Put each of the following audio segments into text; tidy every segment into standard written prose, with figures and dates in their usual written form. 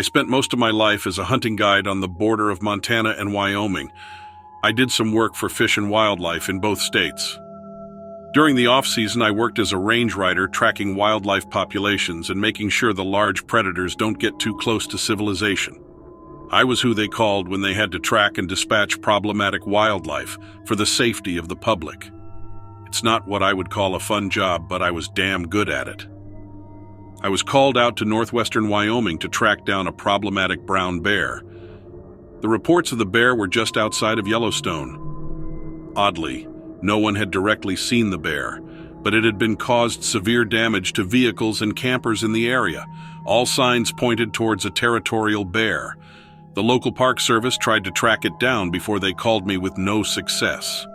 I spent most of my life as a hunting guide on the border of Montana and Wyoming. I did some work for Fish and Wildlife in both states. During the off-season, I worked as a range rider tracking wildlife populations and making sure the large predators don't get too close to civilization. I was who they called when they had to track and dispatch problematic wildlife for the safety of the public. It's not what I would call a fun job, but I was damn good at it. I was called out to northwestern Wyoming to track down a problematic brown bear. The reports of the bear were just outside of Yellowstone. Oddly, no one had directly seen the bear, but it had been caused severe damage to vehicles and campers in the area. All signs pointed towards a territorial bear. The local park service tried to track it down before they called me with no success.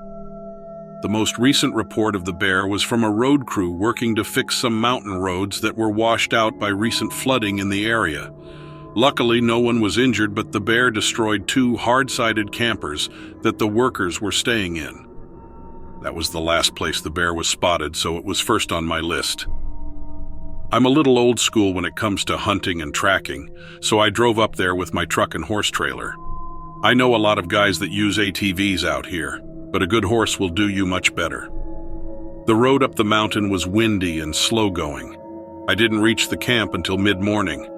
The most recent report of the bear was from a road crew working to fix some mountain roads that were washed out by recent flooding in the area. Luckily, no one was injured, but the bear destroyed 2 hard-sided campers that the workers were staying in. That was the last place the bear was spotted, so it was first on my list. I'm a little old school when it comes to hunting and tracking, so I drove up there with my truck and horse trailer. I know a lot of guys that use ATVs out here, but a good horse will do you much better. The road up the mountain was windy and slow-going. I didn't reach the camp until mid-morning.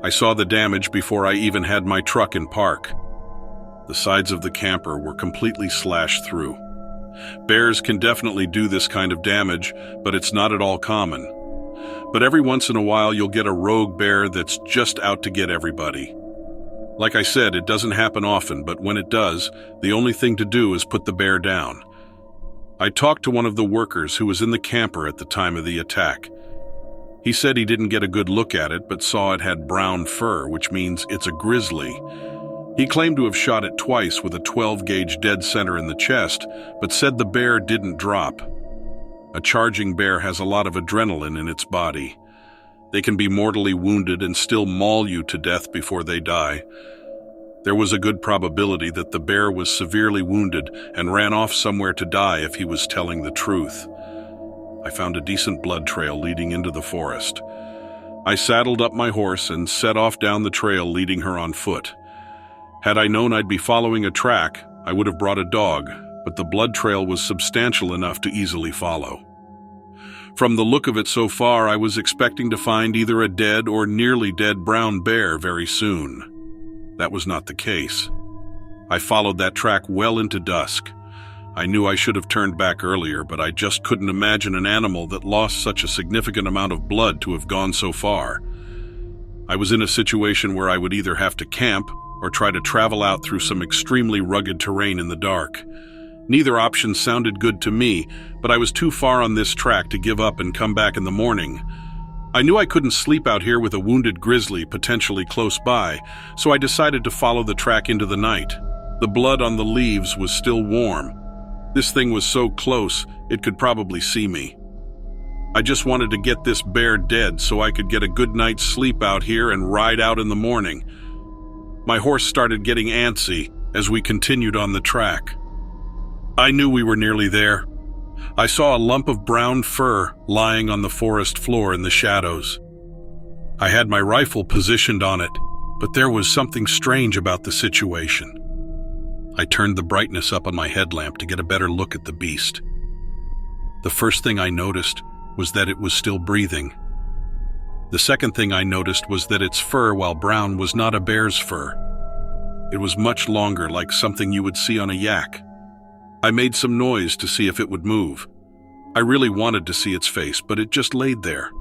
I saw the damage before I even had my truck in park. The sides of the camper were completely slashed through. Bears can definitely do this kind of damage, but it's not at all common. But every once in a while you'll get a rogue bear that's just out to get everybody. Like I said, it doesn't happen often, but when it does, the only thing to do is put the bear down. I talked to one of the workers who was in the camper at the time of the attack. He said he didn't get a good look at it, but saw it had brown fur, which means it's a grizzly. He claimed to have shot it twice with a 12-gauge dead center in the chest, but said the bear didn't drop. A charging bear has a lot of adrenaline in its body. They can be mortally wounded and still maul you to death before they die. There was a good probability that the bear was severely wounded and ran off somewhere to die if he was telling the truth. I found a decent blood trail leading into the forest. I saddled up my horse and set off down the trail, leading her on foot. Had I known I'd be following a track, I would have brought a dog, but the blood trail was substantial enough to easily follow. From the look of it so far, I was expecting to find either a dead or nearly dead brown bear very soon. That was not the case. I followed that track well into dusk. I knew I should have turned back earlier, but I just couldn't imagine an animal that lost such a significant amount of blood to have gone so far. I was in a situation where I would either have to camp or try to travel out through some extremely rugged terrain in the dark. Neither option sounded good to me, but I was too far on this track to give up and come back in the morning. I knew I couldn't sleep out here with a wounded grizzly potentially close by, so I decided to follow the track into the night. The blood on the leaves was still warm. This thing was so close, it could probably see me. I just wanted to get this bear dead so I could get a good night's sleep out here and ride out in the morning. My horse started getting antsy as we continued on the track. I knew we were nearly there. I saw a lump of brown fur lying on the forest floor in the shadows. I had my rifle positioned on it, but there was something strange about the situation. I turned the brightness up on my headlamp to get a better look at the beast. The first thing I noticed was that it was still breathing. The second thing I noticed was that its fur, while brown, was not a bear's fur. It was much longer, like something you would see on a yak. I made some noise to see if it would move. I really wanted to see its face, but it just laid there.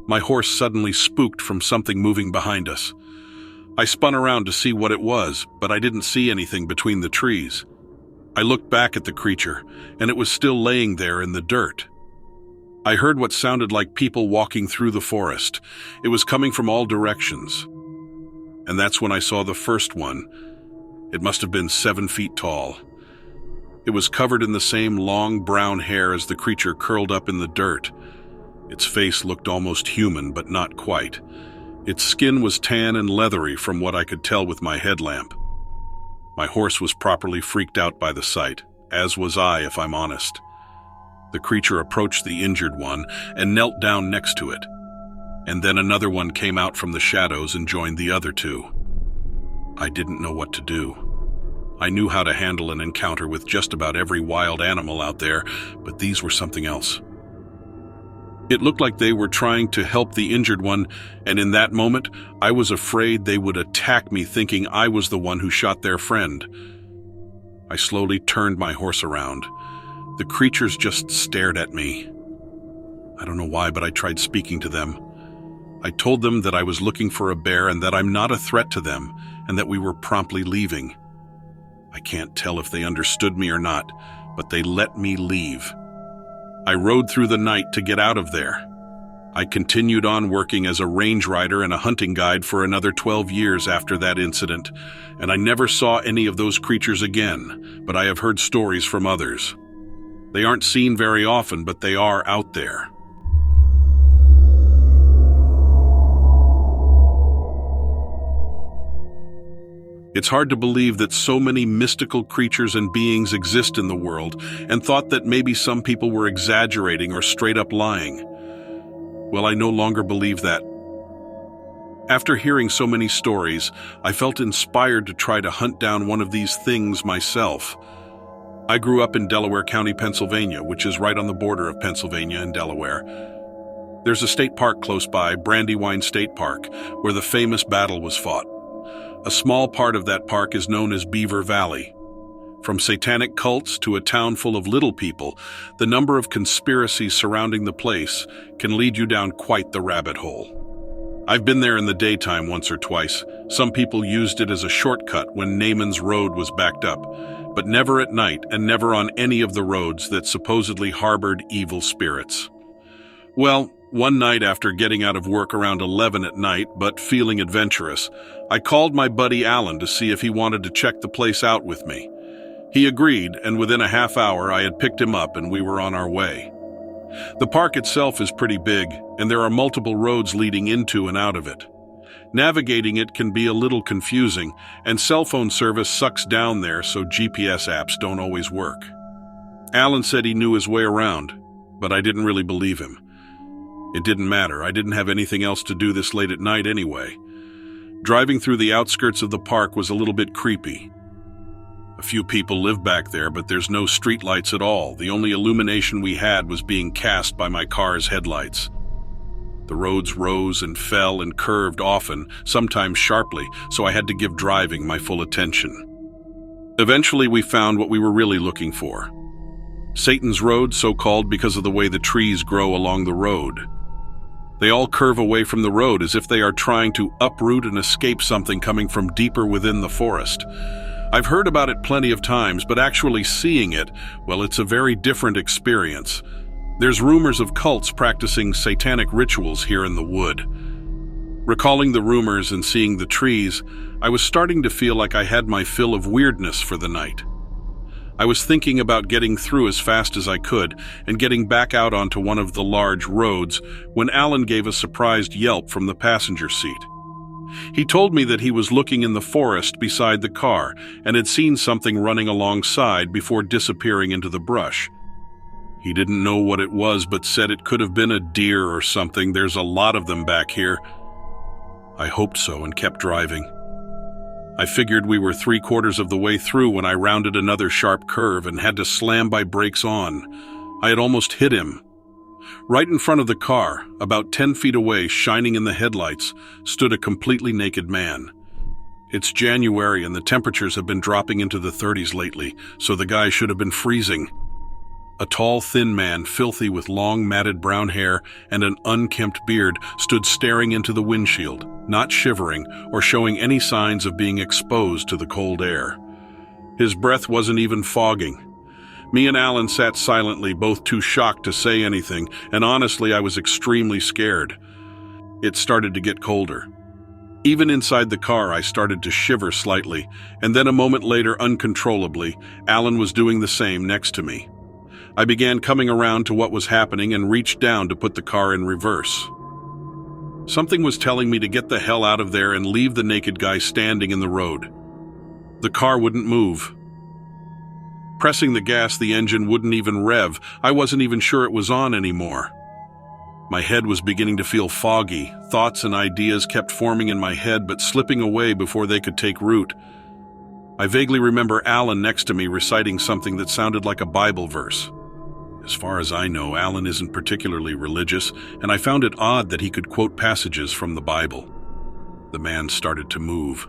My horse suddenly spooked from something moving behind us. I spun around to see what it was, but I didn't see anything between the trees. I looked back at the creature, and it was still laying there in the dirt. I heard what sounded like people walking through the forest. It was coming from all directions. And that's when I saw the first one. It must have been 7 feet tall. It was covered in the same long brown hair as the creature curled up in the dirt. Its face looked almost human, but not quite. Its skin was tan and leathery from what I could tell with my headlamp. My horse was properly freaked out by the sight, as was I, if I'm honest. The creature approached the injured one and knelt down next to it. and then another one came out from the shadows and joined the other two. I didn't know what to do. I knew how to handle an encounter with just about every wild animal out there, but these were something else. It looked like they were trying to help the injured one, and in that moment, I was afraid they would attack me, thinking I was the one who shot their friend. I slowly turned my horse around. The creatures just stared at me. I don't know why, but I tried speaking to them. I told them that I was looking for a bear and that I'm not a threat to them, and that we were promptly leaving. I can't tell if they understood me or not, but they let me leave. I rode through the night to get out of there. I continued on working as a range rider and a hunting guide for another 12 years after that incident, and I never saw any of those creatures again, but I have heard stories from others. They aren't seen very often, but they are out there. It's hard to believe that so many mystical creatures and beings exist in the world, and thought that maybe some people were exaggerating or straight up lying. Well, I no longer believe that. After hearing so many stories, I felt inspired to try to hunt down one of these things myself. I grew up in Delaware County, Pennsylvania, which is right on the border of Pennsylvania and Delaware. There's a state park close by, Brandywine State Park, where the famous battle was fought. A small part of that park is known as Beaver Valley. From satanic cults to a town full of little people, the number of conspiracies surrounding the place can lead you down quite the rabbit hole. I've been there in the daytime once or twice. Some people used it as a shortcut when Naaman's Road was backed up, but never at night and never on any of the roads that supposedly harbored evil spirits. Well, one night after getting out of work around 11 at night, but feeling adventurous, I called my buddy Alan to see if he wanted to check the place out with me. He agreed, and within a half hour I had picked him up and we were on our way. The park itself is pretty big, and there are multiple roads leading into and out of it. Navigating it can be a little confusing, and cell phone service sucks down there, so GPS apps don't always work. Alan said he knew his way around, but I didn't really believe him. It didn't matter. I didn't have anything else to do this late at night anyway. Driving through the outskirts of the park was a little bit creepy. A few people live back there, but there's no streetlights at all. The only illumination we had was being cast by my car's headlights. The roads rose and fell and curved often, sometimes sharply, so I had to give driving my full attention. Eventually, we found what we were really looking for. Satan's Road, so called because of the way the trees grow along the road. They all curve away from the road as if they are trying to uproot and escape something coming from deeper within the forest. I've heard about it plenty of times, but actually seeing it, well, it's a very different experience. There's rumors of cults practicing satanic rituals here in the wood. Recalling the rumors and seeing the trees, I was starting to feel like I had my fill of weirdness for the night. I was thinking about getting through as fast as I could and getting back out onto one of the large roads when Alan gave a surprised yelp from the passenger seat. He told me that he was looking in the forest beside the car and had seen something running alongside before disappearing into the brush. He didn't know what it was, but said it could have been a deer or something. There's a lot of them back here. I hoped so and kept driving. I figured we were 3/4 of the way through when I rounded another sharp curve and had to slam my brakes on. I had almost hit him. Right in front of the car, about 10 feet away, shining in the headlights, stood a completely naked man. It's January and the temperatures have been dropping into the 30s lately, so the guy should have been freezing. A tall, thin man, filthy with long, matted brown hair and an unkempt beard, stood staring into the windshield, not shivering or showing any signs of being exposed to the cold air. His breath wasn't even fogging. Me and Alan sat silently, both too shocked to say anything, and honestly, I was extremely scared. It started to get colder. Even inside the car, I started to shiver slightly, and then a moment later, uncontrollably, Alan was doing the same next to me. I began coming around to what was happening and reached down to put the car in reverse. Something was telling me to get the hell out of there and leave the naked guy standing in the road. The car wouldn't move. Pressing the gas, the engine wouldn't even rev. I wasn't even sure it was on anymore. My head was beginning to feel foggy. Thoughts and ideas kept forming in my head but slipping away before they could take root. I vaguely remember Alan next to me reciting something that sounded like a Bible verse. As far as I know, Alan isn't particularly religious, and I found it odd that he could quote passages from the Bible. The man started to move,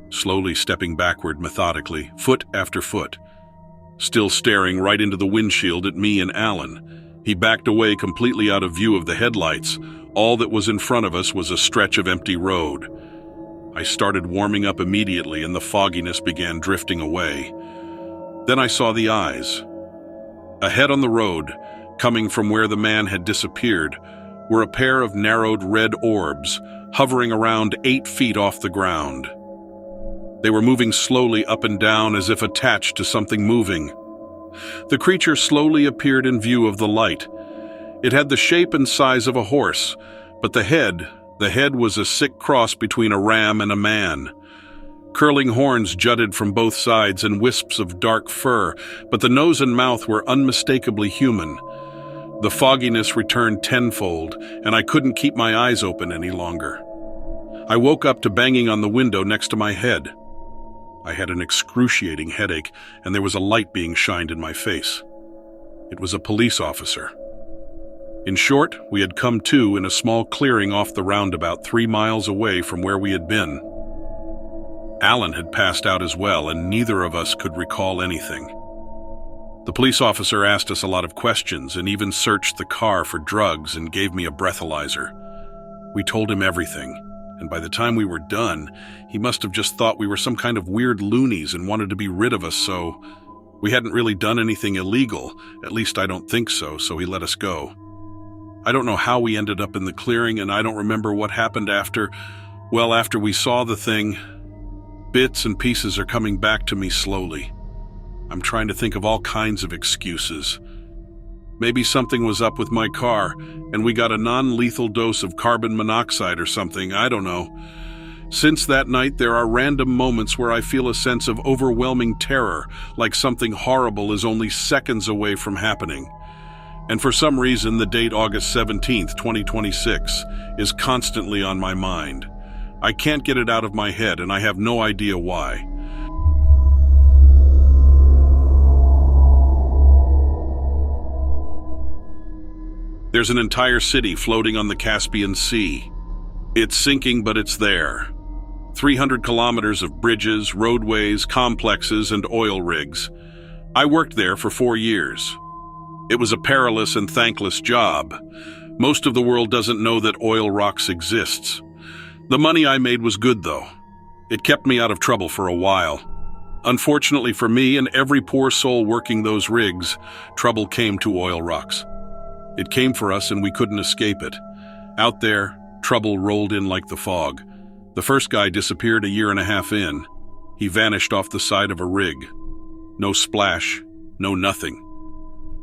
slowly stepping backward methodically, foot after foot. Still staring right into the windshield at me and Alan, he backed away completely out of view of the headlights. All that was in front of us was a stretch of empty road. I started warming up immediately and the fogginess began drifting away. Then I saw the eyes. Ahead on the road, coming from where the man had disappeared, were a pair of narrowed red orbs, hovering around 8 feet off the ground. They were moving slowly up and down as if attached to something moving. The creature slowly appeared in view of the light. It had the shape and size of a horse, but the head was a sick cross between a ram and a man. Curling horns jutted from both sides and wisps of dark fur, but the nose and mouth were unmistakably human. The fogginess returned tenfold, and I couldn't keep my eyes open any longer. I woke up to banging on the window next to my head. I had an excruciating headache, and there was a light being shined in my face. It was a police officer. In short, we had come to in a small clearing off the roundabout 3 miles away from where we had been. Alan had passed out as well, and neither of us could recall anything. The police officer asked us a lot of questions and even searched the car for drugs and gave me a breathalyzer. We told him everything, and by the time we were done, he must have just thought we were some kind of weird loonies and wanted to be rid of us, so we hadn't really done anything illegal. At least I don't think so he let us go. I don't know how we ended up in the clearing, and I don't remember what happened after we saw the thing. Bits and pieces are coming back to me slowly. I'm trying to think of all kinds of excuses. Maybe something was up with my car, and we got a non-lethal dose of carbon monoxide or something, I don't know. Since that night, there are random moments where I feel a sense of overwhelming terror, like something horrible is only seconds away from happening. And for some reason, the date August 17th, 2026, is constantly on my mind. I can't get it out of my head, and I have no idea why. There's an entire city floating on the Caspian Sea. It's sinking, but it's there. 300 kilometers of bridges, roadways, complexes, and oil rigs. I worked there for 4 years. It was a perilous and thankless job. Most of the world doesn't know that oil rocks exists. The money I made was good, though. It kept me out of trouble for a while. Unfortunately for me and every poor soul working those rigs, trouble came to oil rocks. It came for us and we couldn't escape it. Out there, trouble rolled in like the fog. The first guy disappeared a 1.5 years in. He vanished off the side of a rig. No splash, no nothing.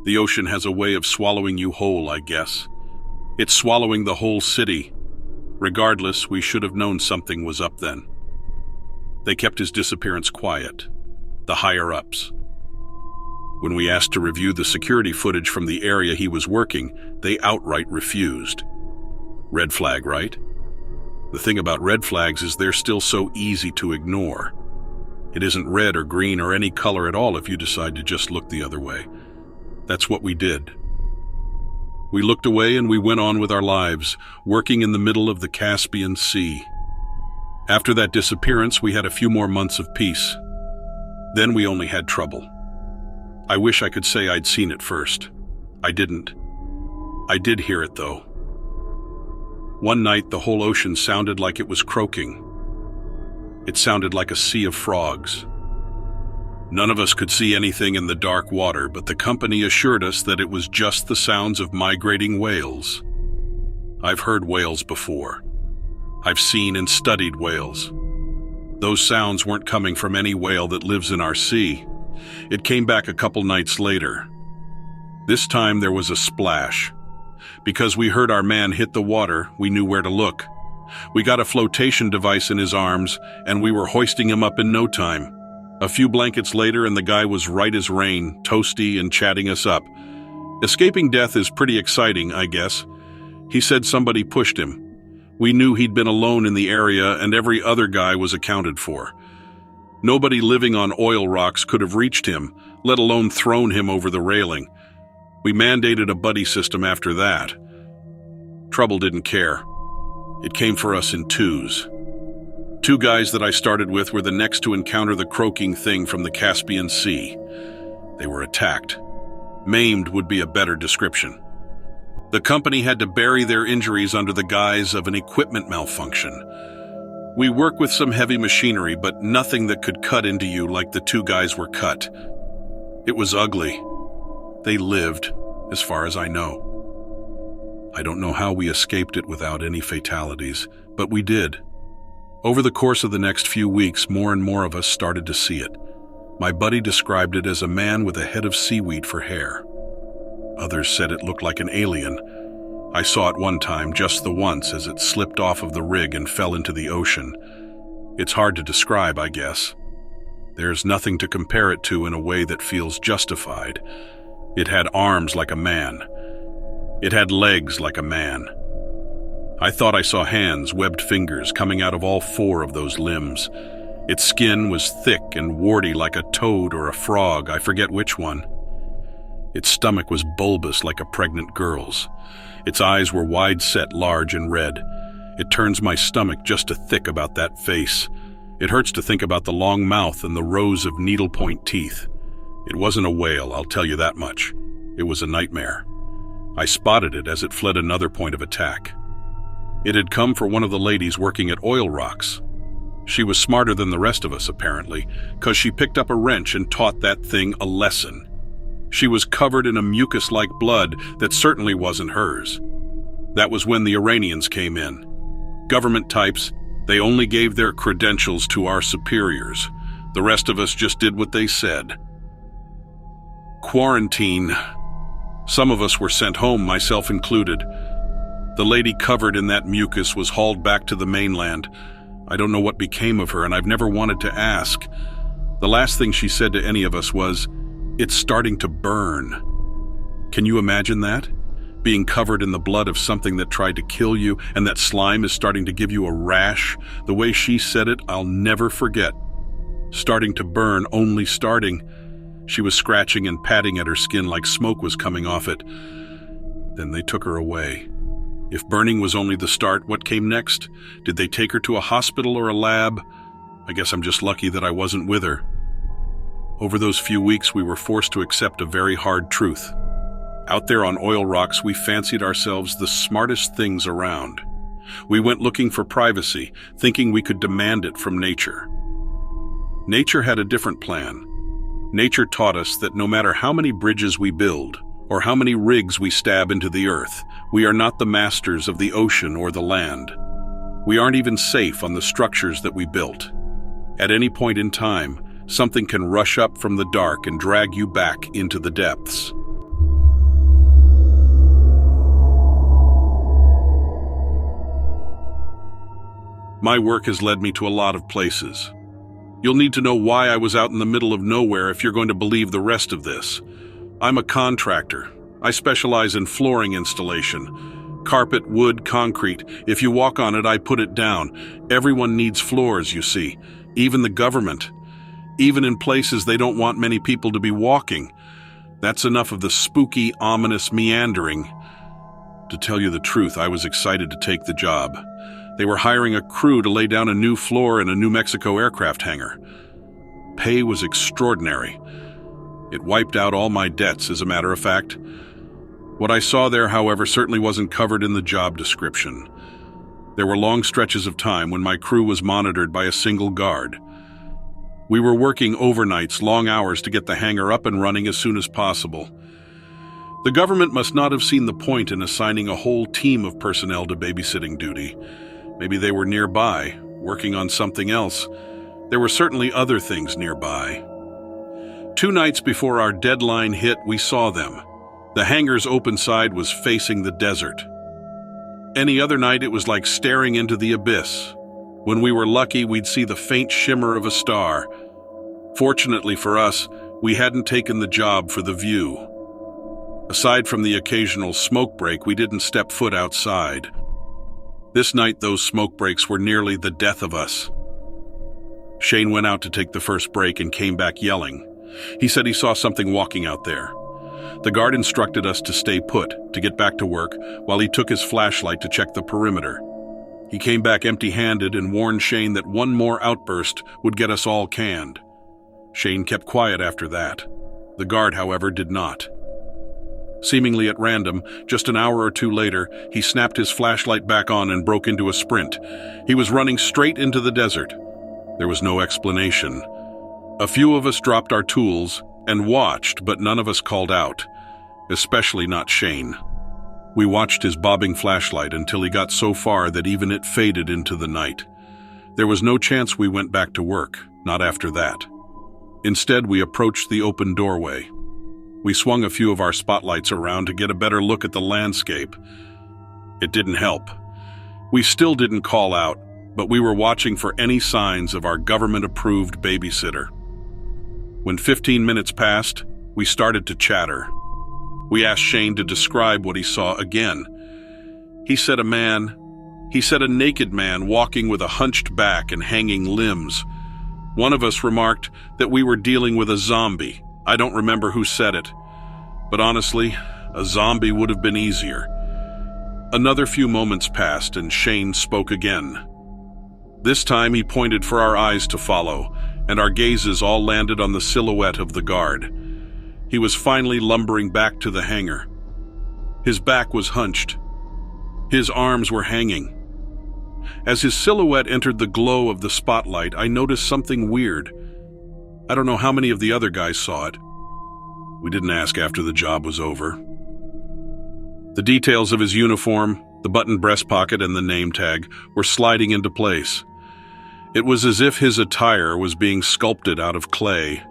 The ocean has a way of swallowing you whole, I guess. It's swallowing the whole city. Regardless, we should have known something was up then. They kept his disappearance quiet, the higher-ups. When we asked to review the security footage from the area he was working, they outright refused. Red flag, right? The thing about red flags is they're still so easy to ignore. It isn't red or green or any color at all if you decide to just look the other way. That's what we did. We looked away and we went on with our lives, working in the middle of the Caspian Sea. After that disappearance, we had a few more months of peace. Then we only had trouble. I wish I could say I'd seen it first. I didn't. I did hear it, though. One night, the whole ocean sounded like it was croaking. It sounded like a sea of frogs. None of us could see anything in the dark water, but the company assured us that it was just the sounds of migrating whales. I've heard whales before. I've seen and studied whales. Those sounds weren't coming from any whale that lives in our sea. It came back a couple nights later. This time there was a splash. Because we heard our man hit the water, we knew where to look. We got a flotation device in his arms, and we were hoisting him up in no time. A few blankets later, and the guy was right as rain, toasty and chatting us up. Escaping death is pretty exciting, I guess. He said somebody pushed him. We knew he'd been alone in the area and every other guy was accounted for. Nobody living on oil rocks could have reached him, let alone thrown him over the railing. We mandated a buddy system after that. Trouble didn't care. It came for us in twos. 2 guys that I started with were the next to encounter the croaking thing from the Caspian Sea. They were attacked. Maimed would be a better description. The company had to bury their injuries under the guise of an equipment malfunction. We work with some heavy machinery, but nothing that could cut into you like the 2 guys were cut. It was ugly. They lived, as far as I know. I don't know how we escaped it without any fatalities, but we did. Over the course of the next few weeks, more and more of us started to see it. My buddy described it as a man with a head of seaweed for hair. Others said it looked like an alien. I saw it one time, just the once, as it slipped off of the rig and fell into the ocean. It's hard to describe, I guess. There's nothing to compare it to in a way that feels justified. It had arms like a man. It had legs like a man. I thought I saw hands, webbed fingers, coming out of all 4 of those limbs. Its skin was thick and warty like a toad or a frog, I forget which one. Its stomach was bulbous like a pregnant girl's. Its eyes were wide-set, large and red. It turns my stomach just to thick about that face. It hurts to think about the long mouth and the rows of needlepoint teeth. It wasn't a whale, I'll tell you that much. It was a nightmare. I spotted it as it fled another point of attack. It had come for one of the ladies working at oil rocks. She was smarter than the rest of us, apparently, because she picked up a wrench and taught that thing a lesson. She was covered in a mucus-like blood that certainly wasn't hers. That was when the Iranians came in. Government types, they only gave their credentials to our superiors. The rest of us just did what they said. Quarantine. Some of us were sent home, myself included. The lady covered in that mucus was hauled back to the mainland. I don't know what became of her, and I've never wanted to ask. The last thing she said to any of us was, "It's starting to burn." Can you imagine that? Being covered in the blood of something that tried to kill you, and that slime is starting to give you a rash? The way she said it, I'll never forget. Starting to burn, only starting. She was scratching and patting at her skin like smoke was coming off it. Then they took her away. If burning was only the start, what came next? Did they take her to a hospital or a lab? I guess I'm just lucky that I wasn't with her. Over those few weeks, we were forced to accept a very hard truth. Out there on oil rocks, we fancied ourselves the smartest things around. We went looking for privacy, thinking we could demand it from nature. Nature had a different plan. Nature taught us that no matter how many bridges we build, or how many rigs we stab into the earth, we are not the masters of the ocean or the land. We aren't even safe on the structures that we built. At any point in time, something can rush up from the dark and drag you back into the depths. My work has led me to a lot of places. You'll need to know why I was out in the middle of nowhere if you're going to believe the rest of this. I'm a contractor. I specialize in flooring installation. Carpet, wood, concrete. If you walk on it, I put it down. Everyone needs floors, you see. Even the government. Even in places they don't want many people to be walking. That's enough of the spooky, ominous meandering. To tell you the truth, I was excited to take the job. They were hiring a crew to lay down a new floor in a New Mexico aircraft hangar. Pay was extraordinary. It wiped out all my debts, as a matter of fact. What I saw there, however, certainly wasn't covered in the job description. There were long stretches of time when my crew was monitored by a single guard. We were working overnights, long hours to get the hangar up and running as soon as possible. The government must not have seen the point in assigning a whole team of personnel to babysitting duty. Maybe they were nearby, working on something else. There were certainly other things nearby. 2 nights before our deadline hit, we saw them. The hangar's open side was facing the desert. Any other night, it was like staring into the abyss. When we were lucky, we'd see the faint shimmer of a star. Fortunately for us, we hadn't taken the job for the view. Aside from the occasional smoke break, we didn't step foot outside. This night, those smoke breaks were nearly the death of us. Shane went out to take the first break and came back yelling. He said he saw something walking out there. The guard instructed us to stay put, to get back to work, while he took his flashlight to check the perimeter. He came back empty-handed and warned Shane that one more outburst would get us all canned. Shane kept quiet after that. The guard, however, did not. Seemingly at random, just an hour or two later, he snapped his flashlight back on and broke into a sprint. He was running straight into the desert. There was no explanation. A few of us dropped our tools and watched, but none of us called out, especially not Shane. We watched his bobbing flashlight until he got so far that even it faded into the night. There was no chance we went back to work, not after that. Instead, we approached the open doorway. We swung a few of our spotlights around to get a better look at the landscape. It didn't help. We still didn't call out, but we were watching for any signs of our government-approved babysitter. When 15 minutes passed, we started to chatter. We asked Shane to describe what he saw again. He said a naked man walking with a hunched back and hanging limbs. One of us remarked that we were dealing with a zombie. I don't remember who said it, but honestly, a zombie would have been easier. Another few moments passed and Shane spoke again. This time he pointed for our eyes to follow, and our gazes all landed on the silhouette of the guard. He was finally lumbering back to the hangar. His back was hunched. His arms were hanging. As his silhouette entered the glow of the spotlight, I noticed something weird. I don't know how many of the other guys saw it. We didn't ask after the job was over. The details of his uniform, the buttoned breast pocket and the name tag, were sliding into place. It was as if his attire was being sculpted out of clay.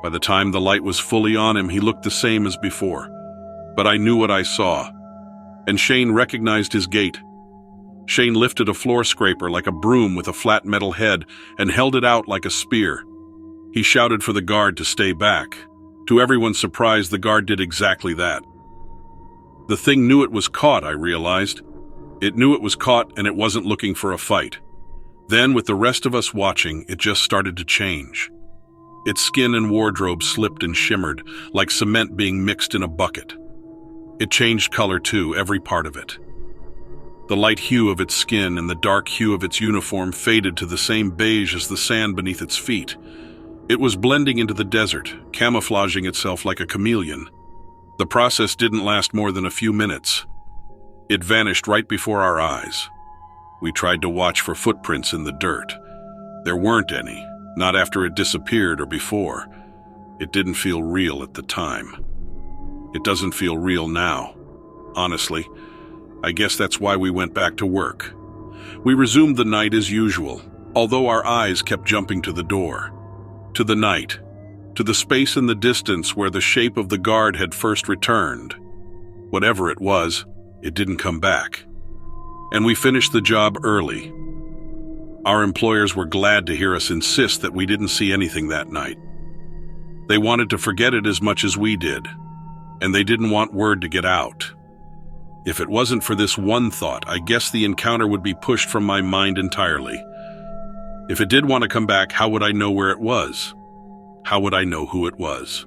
By the time the light was fully on him, he looked the same as before. But I knew what I saw, and Shane recognized his gait. Shane lifted a floor scraper like a broom with a flat metal head and held it out like a spear. He shouted for the guard to stay back. To everyone's surprise, the guard did exactly that. The thing knew it was caught, I realized. It knew it was caught and it wasn't looking for a fight. Then, with the rest of us watching, it just started to change. Its skin and wardrobe slipped and shimmered, like cement being mixed in a bucket. It changed color too, every part of it. The light hue of its skin and the dark hue of its uniform faded to the same beige as the sand beneath its feet. It was blending into the desert, camouflaging itself like a chameleon. The process didn't last more than a few minutes. It vanished right before our eyes. We tried to watch for footprints in the dirt. There weren't any, not after it disappeared or before. It didn't feel real at the time. It doesn't feel real now. Honestly, I guess that's why we went back to work. We resumed the night as usual, although our eyes kept jumping to the door. To the night, to the space in the distance where the shape of the guard had first returned. Whatever it was, it didn't come back. And we finished the job early. Our employers were glad to hear us insist that we didn't see anything that night. They wanted to forget it as much as we did, and they didn't want word to get out. If it wasn't for this one thought, I guess the encounter would be pushed from my mind entirely. If it did want to come back, how would I know where it was? How would I know who it was?